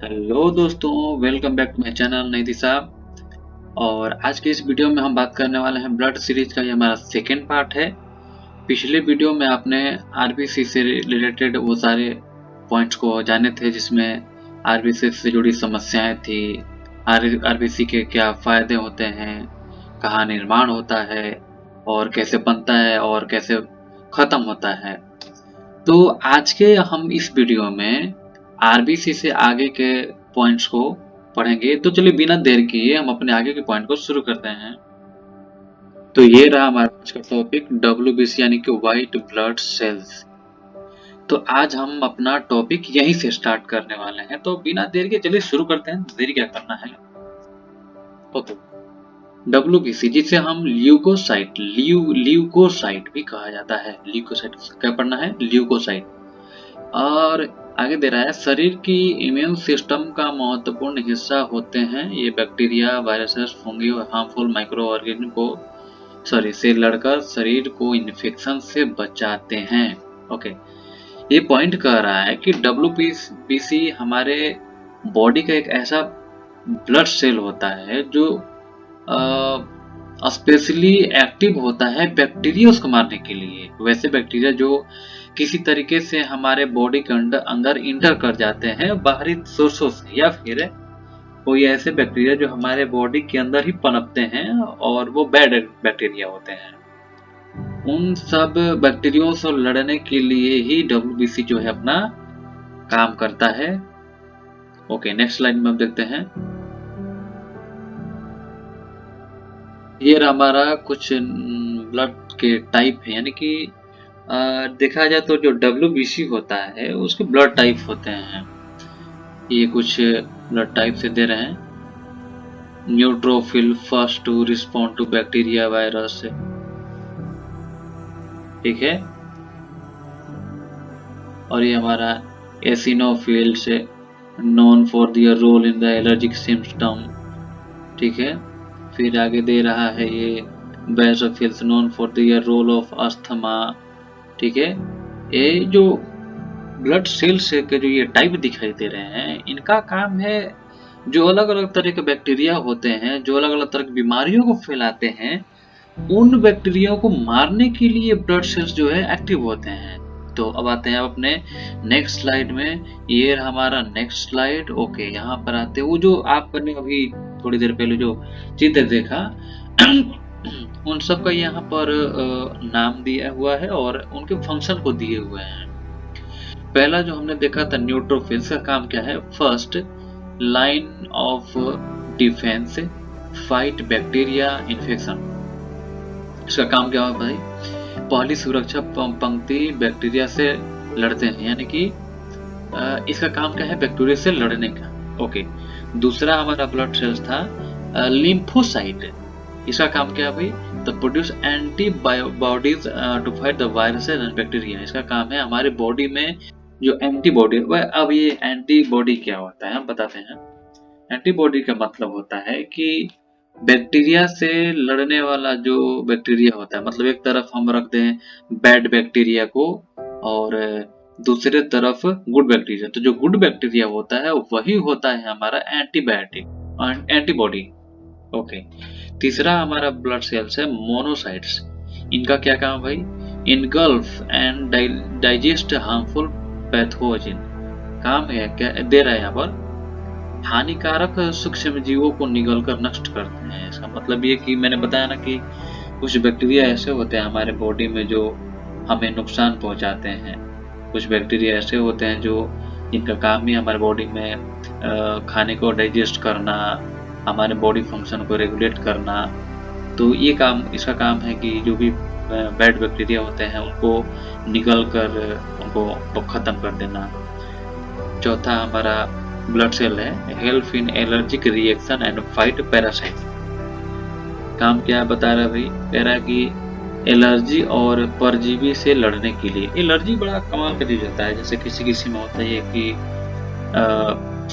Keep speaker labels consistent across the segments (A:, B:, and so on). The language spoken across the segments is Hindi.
A: हेलो दोस्तों, welcome back to my channel Nidhi साहब। और आज के इस वीडियो में हम बात करने वाले हैं ब्लड सीरीज का। ये हमारा सेकेंड पार्ट है। पिछले वीडियो में आपने आरबीसी से रिलेटेड वो सारे पॉइंट्स को जाने थे, जिसमें आरबीसी से जुड़ी समस्याएं थी, आरबीसी के क्या फायदे होते हैं, कहाँ निर्माण होता है और कैसे बनता है और कैसे खत्म होता है। तो आज के हम इस वीडियो में आरबीसी से आगे के पॉइंट्स को पढ़ेंगे। तो चलिए बिना देर किए हम अपने आगे के पॉइंट को शुरू करते हैं। तो ये रहा हमारा आज का टॉपिक, डब्ल्यूबीसी यानी कि व्हाइट ब्लड सेल्स। तो आज हम अपना टॉपिक यहीं से स्टार्ट करने वाले हैं। तो बिना देर के चलिए शुरू करते हैं। देरी क्या करना है। ओके, डब्ल्यूबीसी जिसे हम ल्यूकोसाइट भी कहा जाता है। ल्यूकोसाइट क्या पढ़ना है? ल्यूकोसाइट। और आगे दे रहा है, शरीर की इम्यून सिस्टम का महत्वपूर्ण हिस्सा होते हैं। ये बैक्टीरिया, वायरसेस, फंगी और हार्मफुल माइक्रो ऑर्गेनिज्म को से लड़कर शरीर को इन्फेक्शन से बचाते हैं। ओके, ये पॉइंट कह रहा है कि डब्ल्यूबीसी हमारे बॉडी का एक ऐसा ब्लड सेल होता है जो स्पेशली एक्टिव होता है बैक्टीरिया को मारने के लिए। वैसे बैक्टीरिया जो किसी तरीके से हमारे बॉडी के अंदर इंटर कर जाते हैं बाहरी सोर्सों से, या फिर कोई ऐसे बैक्टीरिया जो हमारे बॉडी के अंदर ही पनपते हैं और वो बैड बैक्टीरिया होते हैं। उन सब बैक्टीरिया से लड़ने के लिए ही डब्ल्यूबीसी जो है अपना काम करता है। ओके, नेक्स्ट स्लाइड में हम देखते हैं। ये हमारा कुछ ब्लड के टाइप है, यानी कि देखा जाए तो जो डब्ल्यूबीसी होता है उसके ब्लड टाइप होते हैं। ये कुछ ब्लड टाइप से दे रहे हैं। Neutrophil, first to respond to bacteria, virus, ठीक है। और ये हमारा एसिनोफिल से known for their role in the allergic symptom, ठीक है। फिर आगे दे रहा है ये basophils known for their role of asthma, ठीक है। ये जो ब्लड सेल्स के जो ये टाइप दिखाई दे रहे हैं, इनका काम है जो अलग अलग तरह के बैक्टीरिया होते हैं जो अलग अलग तरह की बीमारियों को फैलाते हैं, उन बैक्टीरिया को मारने के लिए ब्लड सेल्स जो है एक्टिव होते हैं। तो अब आते हैं अपने नेक्स्ट स्लाइड में। ये हमारा नेक्स्ट स्लाइड। ओके, यहाँ पर आते हैं वो जो आपने अभी थोड़ी देर पहले जो चित्र देखा उन सब का यहाँ पर नाम दिया हुआ है और उनके फंक्शन को दिए हुए हैं। पहला जो हमने देखा था न्यूट्रोफिल्स का काम क्या है? First line of defence, fight bacteria infection. इसका काम क्या है भाई? पहली सुरक्षा पंक्ति बैक्टीरिया से लड़ते हैं, यानी कि इसका काम क्या है? बैक्टीरिया से लड़ने का। ओके, दूसरा हमारा ब्लड सेल्स था लिम्फोसाइट। इसका काम क्या है भाई? तो produce antibodies to fight the viruses and bacteria. इसका काम है हमारे बॉडी में जो एंटीबॉडी। अब ये एंटीबॉडी क्या होता है हम बताते हैं। एंटीबॉडी का मतलब होता है कि बैक्टीरिया से लड़ने वाला जो बैक्टीरिया होता है, मतलब एक तरफ हम रख दें बैड बैक्टीरिया को और दूसरे तरफ गुड बैक्टीरिया, तो जो गुड बैक्टीरिया होता है वही होता है हमारा एंटीबॉडी। ओके, तीसरा हमारा ब्लड सेल्स है मोनोसाइट्स। इनका क्या काम भाई? Engulf and digest harmful pathogen. काम है क्या दे रहा है यहाँ पर? हानिकारक सूक्ष्म जीवों को निगल कर नष्ट करते हैं। इसका मतलब ये कि मैंने बताया ना कि कुछ बैक्टीरिया ऐसे होते हैं हमारे बॉडी में जो हमें नुकसान पहुंचाते हैं। कुछ बैक्टीरिया ऐसे होते हैं जो इनका काम ही हमारे बॉडी में खाने को डाइजेस्ट करना, हमारे बॉडी फंक्शन को रेगुलेट करना। तो ये काम, इसका काम है कि जो भी बैड बैक्टीरिया होते हैं उनको निगल कर उनको खत्म कर देना। चौथा हमारा ब्लड सेल है help in allergic reaction and fight parasite. काम क्या बता रहा है भाई? कह रहा है कि एलर्जी और परजीवी से लड़ने के लिए। एलर्जी बड़ा कमाल का चीज होता है। जैसे किसी में होता है कि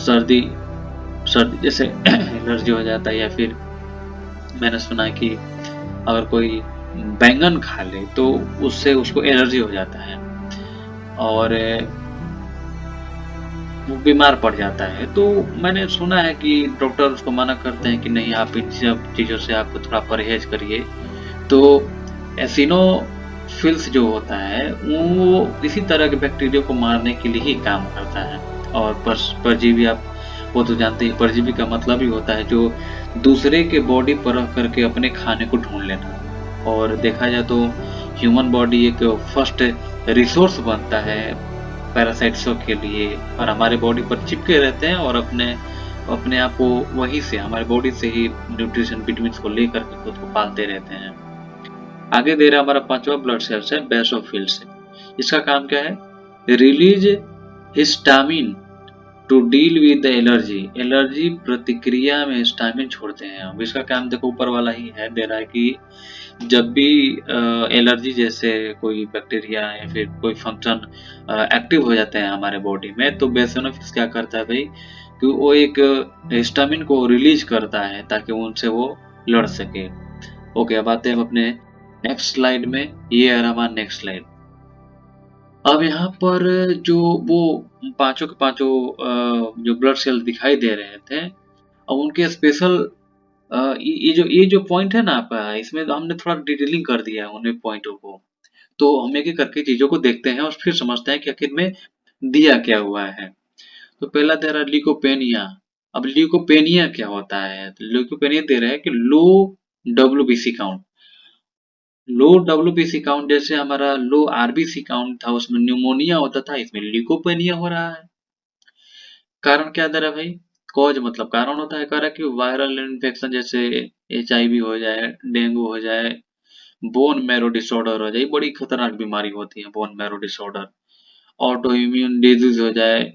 A: सर्दी जैसे एलर्जी हो जाता है, या फिर मैंने सुना है कि अगर कोई बैंगन खा ले तो उससे उसको एलर्जी हो जाता है। और वो बीमार पड़ जाता है। तो मैंने सुना है कि डॉक्टर उसको मना करते हैं कि नहीं, आप इन सब चीज़ों से आप थोड़ा परहेज करिए। तो एसिनोफिल्स जो होता है वो इसी तरह के बैक्टीरिया को मारने के लिए ही काम करता है। और परजीवी, आप वो तो जानते ही, परजीवी का मतलब ही होता है जो दूसरे के बॉडी पर रह करके अपने खाने को ढूंढ लेना। और देखा जाए तो ह्यूमन बॉडी एक फर्स्ट रिसोर्स बनता है पैरासाइट्सों के लिए, और हमारे बॉडी पर चिपके रहते हैं और अपने अपने आप को वहीं से, हमारे बॉडी से ही न्यूट्रिशन विटामिन को लेकर के खुद को पालते रहते हैं। आगे दे रहा हमारा पांचवा ब्लड सेल्स है बेसोफिल्स। इसका काम क्या है? Release histamine to deal with the allergy. Allergy प्रतिक्रिया में हिस्टामिन छोड़ते हैं। अब इसका काम देखो ऊपर वाला ही है, दे रहा है कि जब भी एलर्जी जैसे कोई बैक्टीरिया या फिर कोई फंक्शन एक्टिव हो जाते हैं हमारे बॉडी में, तो बेसोनोफिल्स क्या करता है भाई कि वो एक हिस्टामिन को रिलीज करता है ताकि उनसे वो लड़ सके। ओके, अब आते हैं हम अपने नेक्स्ट स्लाइड में। ये है हमारा नेक्स्ट स्लाइड। अब यहाँ पर जो वो पांचों के पांचों जो ब्लड सेल दिखाई दे रहे थे, अब उनके स्पेशल ये जो पॉइंट है ना आपका, इसमें तो हमने थोड़ा डिटेलिंग कर दिया है उन पॉइंटों को। तो हम एक एक करके चीजों को देखते हैं और फिर समझते हैं कि आखिर में दिया क्या हुआ है। तो पहला दे रहा है ल्यूकोपेनिया। अब ल्यूकोपेनिया क्या होता है? तो ल्यूकोपेनिया दे रहा है कि लो डब्ल्यूबीसी काउंट। लो डब्ल्यूबीसी काउंट, जैसे हमारा लो आरबीसी काउंट था उसमें न्यूमोनिया होता था, इसमें ल्यूकोपेनिया हो रहा है। कारण क्या दे रहा है भाई? कॉज मतलब कारण होता है। कह रहा है कि वायरल इन्फेक्शन जैसे HIV हो जाए, डेंगू हो जाए, बोन मैरो डिसऑर्डर हो जाए, बड़ी खतरनाक बीमारी होती है bone marrow disorder, auto immune disease हो जाए,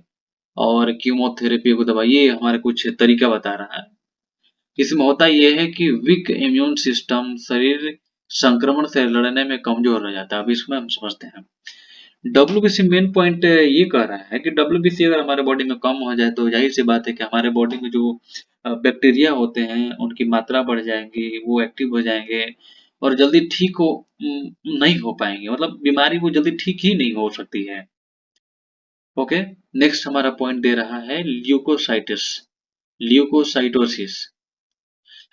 A: और कीमोथेरेपी को दवा, ये हमारे कुछ तरीका बता रहा है। इसमें होता यह है कि वीक इम्यून सिस्टम, शरीर संक्रमण से लड़ने में कमजोर हो जाता है। अब इसमें हम समझते हैं। डब्ल्यूबीसी मेन पॉइंट ये कह रहा है कि डब्ल्यूबीसी अगर हमारे बॉडी में कम हो जाए तो जाहिर सी बात है कि हमारे बॉडी में जो बैक्टीरिया होते हैं उनकी मात्रा बढ़ जाएगी, वो एक्टिव हो जाएंगे और जल्दी ठीक नहीं हो पाएंगे। मतलब बीमारी वो जल्दी ठीक ही नहीं हो सकती है। ओके, नेक्स्ट हमारा पॉइंट दे रहा है leucocytes, leukocytosis,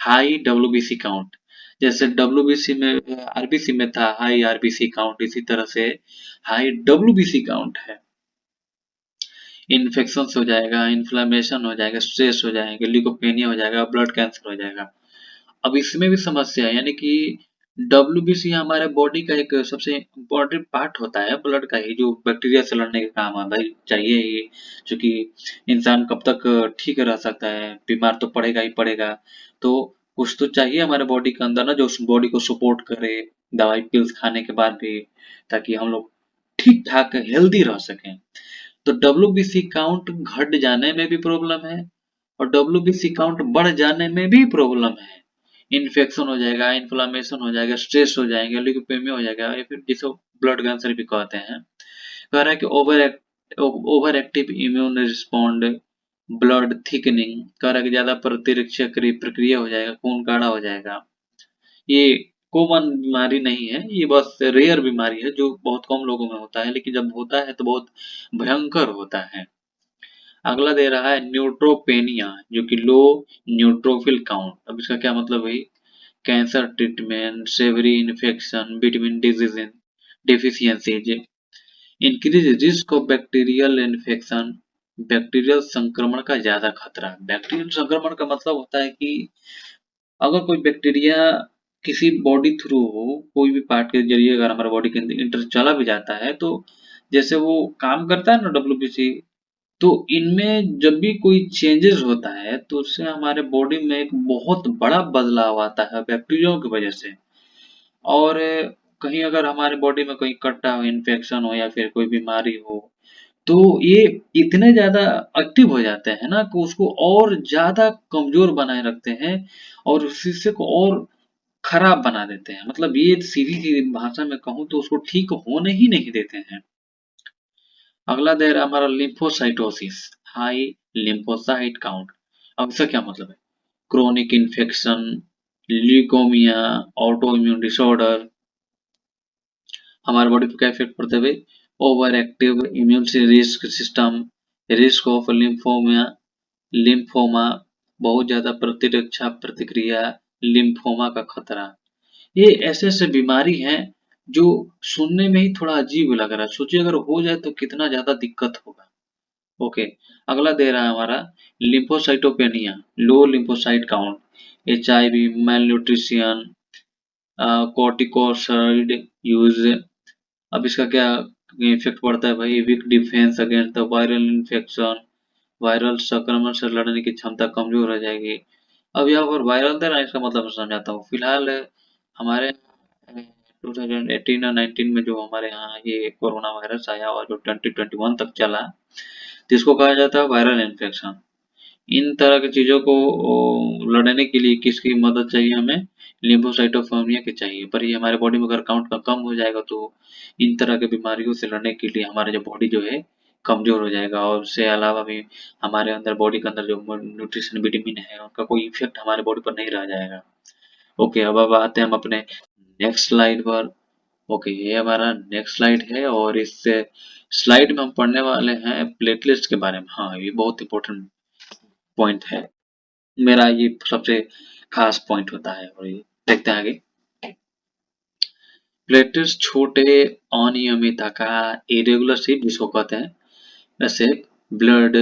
A: high WBC count. जैसे डब्ल्यूबीसी में, आरबीसी में था हाई आरबीसी काउंट, इसी तरह से हाई डब्ल्यूबीसी काउंट है। इन्फेक्शन हो जाएगा, इन्फ्लामेशन हो जाएगा, स्ट्रेस हो जाएंगे, ल्यूकोपेनिया हो जाएगा, ब्लड कैंसर हो जाएगा। अब इसमें भी समस्या है, यानी कि डब्ल्यूबीसी हमारे बॉडी का एक सबसे इम्पोर्टेंट पार्ट होता है ब्लड का ही, जो बैक्टीरिया से लड़ने का काम है भाई, चाहिए ही। क्योंकि इंसान कब तक ठीक रह सकता है, बीमार तो पड़ेगा ही पड़ेगा। तो कुछ तो चाहिए हमारे बॉडी के अंदर ना, जो उस बॉडी को सपोर्ट करे दवाई पिल्स खाने के बाद भी, ताकि हम लोग ठीक ठाक हेल्दी रह सकें। तो डब्ल्यूबीसी काउंट घट जाने में भी प्रॉब्लम है और डब्ल्यूबीसी काउंट बढ़ जाने में भी प्रॉब्लम है। इन्फेक्शन हो जाएगा, इन्फ्लामेशन हो जाएगा, स्ट्रेस हो जाएगा, ल्यूकोपेमिया हो जाएगा, या फिर जिसे ब्लड कैंसर भी कहते हैं। कह रहा है कि over active immune respond, blood thickening, कह रहा है कि ज्यादा प्रतिरक्षा प्रक्रिया हो जाएगा, खून गाढ़ा हो जाएगा। ये कॉमन बीमारी नहीं है, ये बस रेयर बीमारी है जो बहुत कम लोगों में होता है, लेकिन जब होता है तो बहुत भयंकर होता है। अगला दे रहा है न्यूट्रोपेनिया, जो कि लो न्यूट्रोफिल काउंट। अब इसका क्या मतलब है? Cancer treatment, severe infection, vitamin deficiencies, increase risk of bacterial infection, bacterial संक्रमण का ज्यादा खतरा। बैक्टीरियल संक्रमण का मतलब होता है कि अगर कोई बैक्टीरिया किसी बॉडी थ्रू हो, कोई भी पार्ट के जरिए अगर हमारे बॉडी के अंदर इंटर चला भी जाता है, तो जैसे वो काम करता है ना डब्ल्यूबीसी, तो इनमें जब भी कोई चेंजेस होता है तो उससे हमारे बॉडी में एक बहुत बड़ा बदलाव आता है बैक्टीरियाओं की वजह से। और कहीं अगर हमारे बॉडी में कोई कट्टा हो, इन्फेक्शन हो या फिर कोई बीमारी हो, तो ये इतने ज्यादा एक्टिव हो जाते हैं ना कि उसको और ज्यादा कमजोर बनाए रखते हैं और उस हिस्से को और खराब बना देते हैं। मतलब ये सीधी सीधी भाषा में कहूँ तो उसको ठीक होने ही नहीं देते हैं। अगला दे रहा है हमारा लिम्फोसाइटोसिस, हाई लिम्फोसाइट काउंट। अब इसका क्या मतलब है? Chronic infection, leukaemia, auto immune disorder, हमारे बॉडी पे क्या इफेक्ट पड़ता है भाई? Over active immune risk system, risk of lymphoma, बहुत ज्यादा प्रतिरक्षा प्रतिक्रिया, लिम्फोमा का खतरा। ये ऐसे ऐसे बीमारी हैं जो सुनने में ही थोड़ा अजीब लग रहा है। सोचिए अगर हो जाए तो कितना ज्यादा दिक्कत होगा। ओके, अगला दे रहा है हमारा lymphocytopenia, low lymphocyte count, HIV, malnutrition, corticosteroid use. अब इसका क्या इफेक्ट पड़ता है भाई? Weak defence against the viral infection, viral संक्रमण से लड़ने की क्षमता कमजोर हो जाएगी। अब यहाँ पर वायरल दे रहा है, इसका मतलब मैं समझाता हूँ। फिलहाल हमारे 2018 और 19 में जो हमारे यहाँ ये कोरोना वायरस आया और जो 2021 तक चला, जिसको कहा जाता है वायरल इन्फेक्शन। इन तरह की चीजों को लड़ने के लिए किसकी मदद चाहिए हमें? लिम्फोसाइटोपेनिया की चाहिए। पर ये हमारे बॉडी में अगर काउंट का कम हो जाएगा तो इन तरह की बीमारियों से लड़ने के लिए हमारा जो बॉडी जो है कमजोर हो जाएगा, और उससे अलावा भी हमारे अंदर बॉडी के अंदर जो न्यूट्रिशन विटामिन है उनका कोई इफेक्ट हमारे बॉडी पर नहीं रह जाएगा। ओके, अब आते हैं हम अपने नेक्स्ट स्लाइड पर। ओके, ये हमारा नेक्स्ट स्लाइड है और इस स्लाइड में हम पढ़ने वाले हैं प्लेटलेट्स के बारे में। हाँ, ये बहुत इंपॉर्टेंट पॉइंट है, मेरा ये सबसे खास पॉइंट होता है। और ये देखते हैं आगे। प्लेटलेट्स छोटे अनियमित आकार, इरेगुलर शेप जिसको कहते हैं, वैसे ब्लड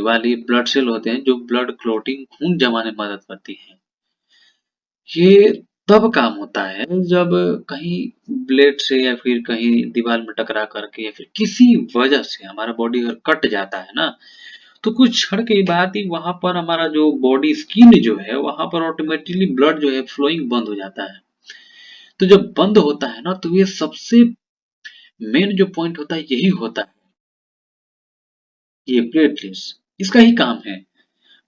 A: वाली ब्लड सेल होते हैं जो ब्लड क्लॉटिंग, खून जमाने में मदद करती हैं। ये तब काम होता है जब कहीं ब्लेड से या फिर कहीं दीवार में टकरा करके या फिर किसी वजह से हमारा बॉडी अगर कट जाता है ना, तो कुछ क्षण के बाद ही वहां पर हमारा जो बॉडी स्किन जो है वहां पर ऑटोमेटिकली ब्लड जो है फ्लोइंग बंद हो जाता है। तो जब बंद होता है ना, तो ये सबसे मेन जो पॉइंट होता है यही होता है, ये प्लेटलेट्स, इसका ही काम है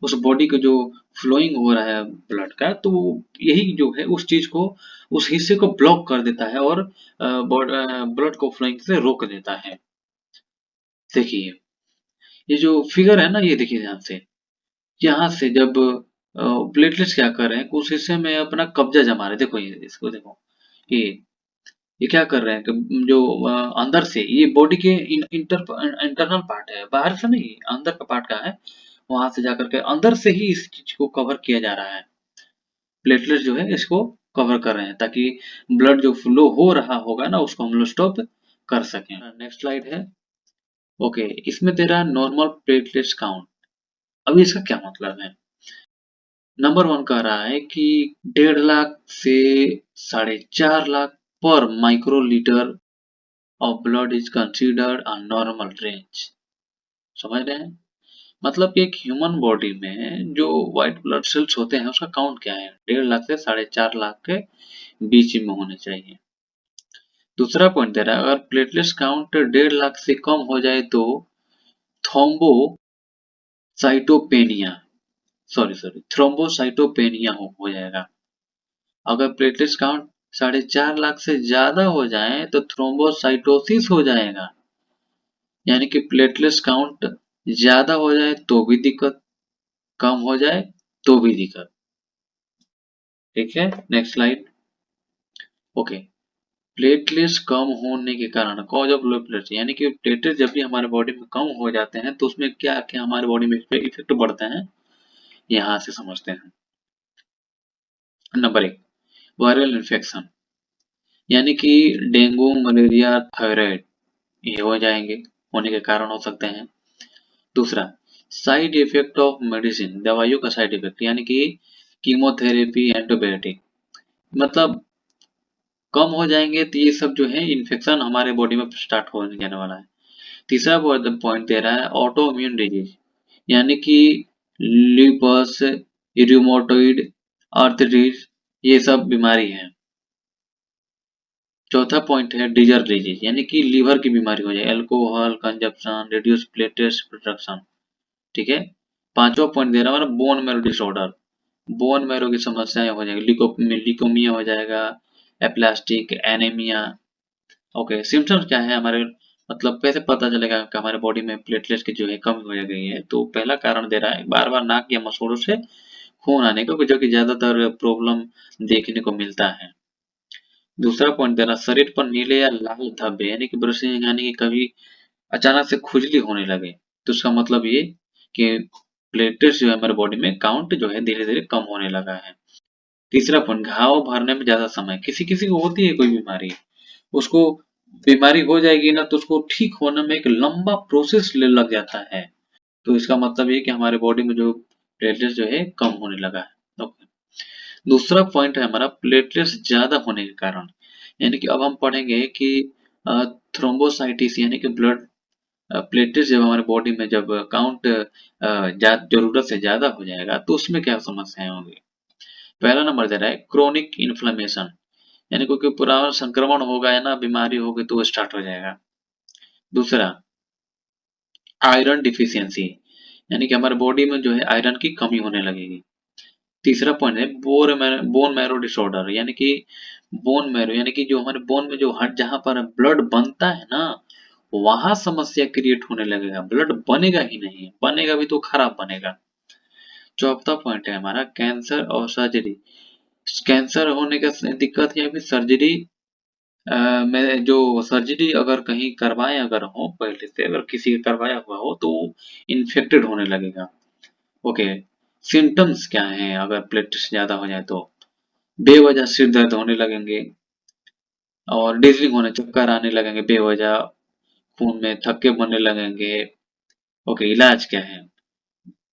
A: उस बॉडी को जो फ्लोइंग हो रहा है ब्लड का, तो यही जो है उस चीज को, उस हिस्से को ब्लॉक कर देता है और ब्लड को फ्लोइंग से रोक देता है। देखिए ये जो फिगर है ना, ये देखिए ध्यान से, यहाँ से जब प्लेटलेट्स क्या कर रहे हैं, उस हिस्से में अपना कब्जा जमा रहे हैं। देखो ये, इसको देखो, ये ये क्या कर रहे हैं कि जो अंदर से, ये बॉडी के इंटरनल पार्ट है, बाहर से नहीं, अंदर का पार्ट का है। वहां से जाकर के अंदर से ही इस चीज को कवर किया जा रहा है। प्लेटलेट्स जो है इसको कवर कर रहे हैं ताकि ब्लड जो फ्लो हो रहा होगा ना, उसको हम लोग स्टॉप कर सकें। नेक्स्ट स्लाइड है। ओके, इसमें तेरा नॉर्मल प्लेटलेट्स काउंट। अब इसका क्या मतलब है? नंबर वन कह रहा है कि 1.5 लाख से 4.5 लाख पर microlitre of blood is considered a normal range. समझ रहे हैं? मतलब कि एक ह्यूमन बॉडी में जो व्हाइट ब्लड सेल्स होते हैं उसका काउंट क्या है? 1.5 लाख से 4.5 लाख के बीच में होने चाहिए। दूसरा पॉइंट दे रहा है, अगर प्लेटलेट्स काउंट 1.5 लाख से कम हो जाए तो थ्रोम्बोसाइटोपेनिया, थ्रोम्बोसाइटोपेनिया हो जाएगा। अगर प्लेटलेट्स काउंट 4.5 लाख से ज्यादा हो जाए तो थ्रोम्बोसाइटोसिस हो जाएगा। यानी कि प्लेटलेट्स काउंट ज्यादा हो जाए तो भी दिक्कत, कम हो जाए तो भी दिक्कत। ठीक है, नेक्स्ट स्लाइड। ओके, प्लेटलेट्स कम होने के कारण, कॉज ऑफ लो प्लेटलेट्स, यानी कि प्लेटलेट जब भी हमारे बॉडी में कम हो जाते हैं तो उसमें क्या क्या हमारे बॉडी में इफेक्ट पड़ते हैं, यहाँ से समझते हैं। नंबर 1, वायरल इन्फेक्शन, यानी कि डेंगू, मलेरिया, थायराइड, ये हो जाएंगे, होने के कारण हो सकते हैं। दूसरा, साइड इफेक्ट ऑफ मेडिसिन, दवाइयों का साइड इफेक्ट, यानी कि कीमोथेरेपी, एंटीबायोटिक, मतलब कम हो जाएंगे तो ये सब जो है इन्फेक्शन हमारे बॉडी में स्टार्ट होने जाने वाला है। तीसरा पॉइंट दे रहा है ऑटो इम्यून डिजीज, यानी कि लूपस, रूमेटॉइड आर्थराइटिस, ये सब बीमारी है। चौथा पॉइंट है डिजर डिजीज, यानी कि लीवर की बीमारी हो जाए, alcohol consumption, reduce platelets production. ठीक है, पांचवा पॉइंट दे रहा है bone marrow disorder, bone marrow की समस्याएं हो जाएगी, लिकोमिया हो जाएगा, एप्लास्टिक एनीमिया। ओके, सिम्टम्स क्या है हमारे, मतलब कैसे पता चलेगा कि हमारे बॉडी में प्लेटलेट्स की जो है कमी हो गई है? तो पहला कारण दे रहा है बार बार नाक या मसूड़ों से खून आने का, जो कि ज्यादातर प्रॉब्लम देखने को मिलता है। दूसरा पॉइंट दे रहा है शरीर पर नीले या लाल धब्बे, यानी कि ब्रशिंग, यानी कि कभी अचानक से खुजली होने लगे तो इसका मतलब ये कि प्लेटलेट्स जो है हमारे बॉडी में काउंट जो है धीरे धीरे कम होने लगा है। तीसरा पॉइंट, घाव भरने में ज्यादा समय, किसी किसी को होती है कोई बीमारी, उसको बीमारी हो जाएगी ना तो उसको ठीक होने में एक लंबा प्रोसेस लग जाता है। तो इसका मतलब ये कि हमारे बॉडी में जो प्लेटलेट्स जो है कम होने लगा है। ओके। दूसरा पॉइंट है हमारा प्लेटलेट्स ज्यादा होने के कारण, यानी कि अब हम पढ़ेंगे कि थ्रोम्बोसाइटिस यानी कि ब्लड प्लेटलेट्स जब हमारे बॉडी में जब काउंट जरूरत से ज्यादा हो जाएगा तो उसमें क्या समस्याएं होंगी। पहला नंबर दे रहा है क्रोनिक इन्फ्लेमेशन, यानी कोई पुराना संक्रमण होगा या ना बीमारी होगी तो वो स्टार्ट हो जाएगा। दूसरा, आयरन डिफिशियंसी, यानी कि हमारे बॉडी में जो है आयरन की कमी होने लगेगी। तीसरा पॉइंट है बोन मैरो डिसऑर्डर, यानी कि बोन मैरो यानी कि जो हमारे बोन में जो हट जहां पर ब्लड बनता है ना वहां समस्या क्रिएट होने लगेगा, ब्लड बनेगा ही नहीं, बनेगा भी तो खराब बनेगा। चौथा पॉइंट है हमारा कैंसर और सर्जरी, कैंसर होने का दिक्कत है अभी सर्जरी में जो सर्जरी अगर कहीं करवाए अगर हो पहले से अगर किसी का करवाया हुआ हो तो इन्फेक्टेड होने लगेगा। ओके। सिम्टम्स क्या हैं अगर प्लेटलेट्स ज्यादा हो जाए तो, बेवजह सिर दर्द होने लगेंगे और डिजलिंग होने चक्कर आने लगेंगे बेवजह, खून में थक्के बनने लगेंगे। ओके। इलाज क्या है,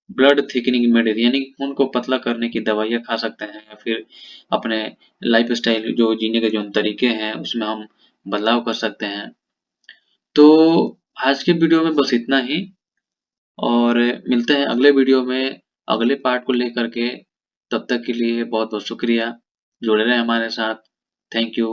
A: ब्लड थिकनिंग मेडिसिन यानी कि खून को पतला करने की दवाइयाँ खा सकते हैं या फिर अपने लाइफ स्टाइल जो जीने के जो तरीके हैं उसमें हम बदलाव कर सकते हैं। तो आज के वीडियो में बस इतना ही और मिलते हैं अगले वीडियो में अगले पार्ट को लेकर के। तब तक के लिए बहुत बहुत शुक्रिया, जुड़े रहें हमारे साथ। Thank you.